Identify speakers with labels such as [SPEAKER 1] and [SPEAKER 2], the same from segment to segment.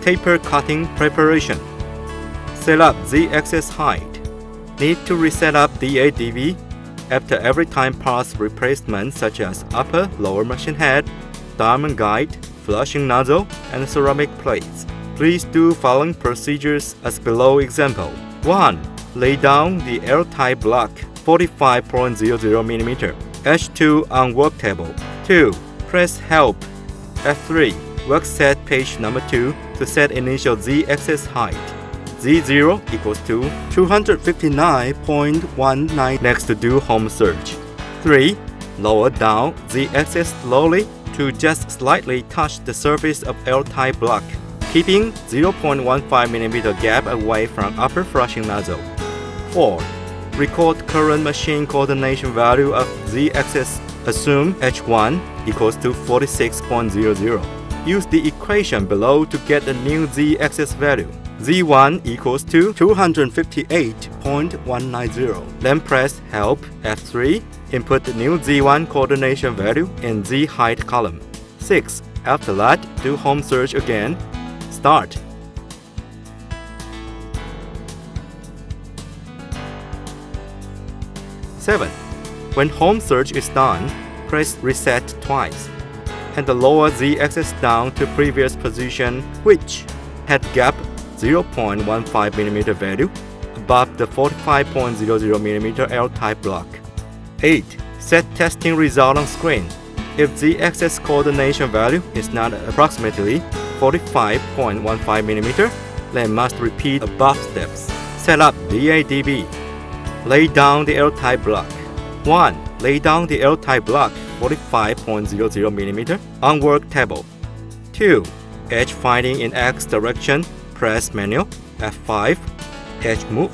[SPEAKER 1] Taper cutting preparation. Set up Z-axis height. Need to reset up DA/DB after every time parts replacement such as upper, lower machine head, diamond guide, flushing nozzle, and ceramic plates. Please do following procedures as below example. 1. Lay down the airtight block 45.00mm H2 on work table. 2. Press Help F3. Work set page number 2 to set initial Z-axis height. Z0 equals to 259.19. Next to do home search. 3. Lower down Z-axis slowly to just slightly touch the surface of airtight block, keeping 0.15mm gap away from upper flushing nozzle. 4. Record current machine coordination value of Z-axis. Assume H1 equals to 46.00. Use the equation below to get the new Z-axis value. Z1 equals to 258.190. Then press Help F3. Input the new Z1 coordination value in Z height column. 6. After that, do home search again. Start. Seven. When home search is done, press Reset twice, and the lower Z-axis down to previous position, which had gap 0.15mm value above the 45.00mm airtight block. 8. Set testing result on screen. If Z-axis coordination value is not approximately 45.15mm, then must repeat above steps. Set up DA/DB. Lay down the airtight block. 1. Lay down the airtight block 45.00mm on work table. 2. Edge finding in X direction. Press menu F5. Edge move.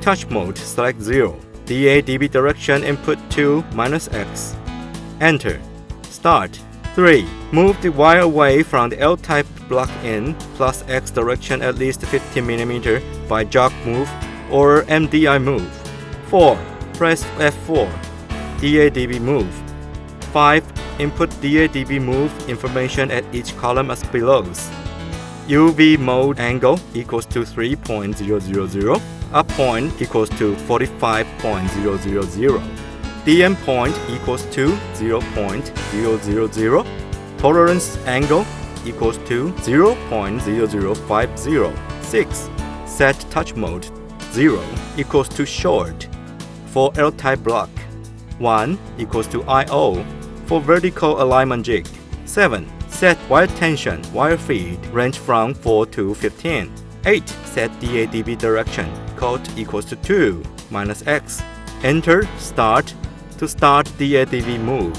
[SPEAKER 1] Touch mode select 0. DA/DB direction input 2 -X. Enter. Start. 3. Move the wire away from the L-type block in +X direction at least 50mm by jog move or MDI move. 4. Press F4. DA/DB move. 5. Input DA/DB move information at each column as below. UV mode angle equals to 3.000. Up point equals to 45.000. DM point equals to 0.000. Tolerance angle equals to 0.0050. 6. Set touch mode 0 equals to short for L-type block. 1 equals to IO for vertical alignment jig. 7. Set wire tension, wire feed range from 4 to 15. 8. Set DA/DB direction. Code equals to 2 -X. Enter Start to start DA/DB move.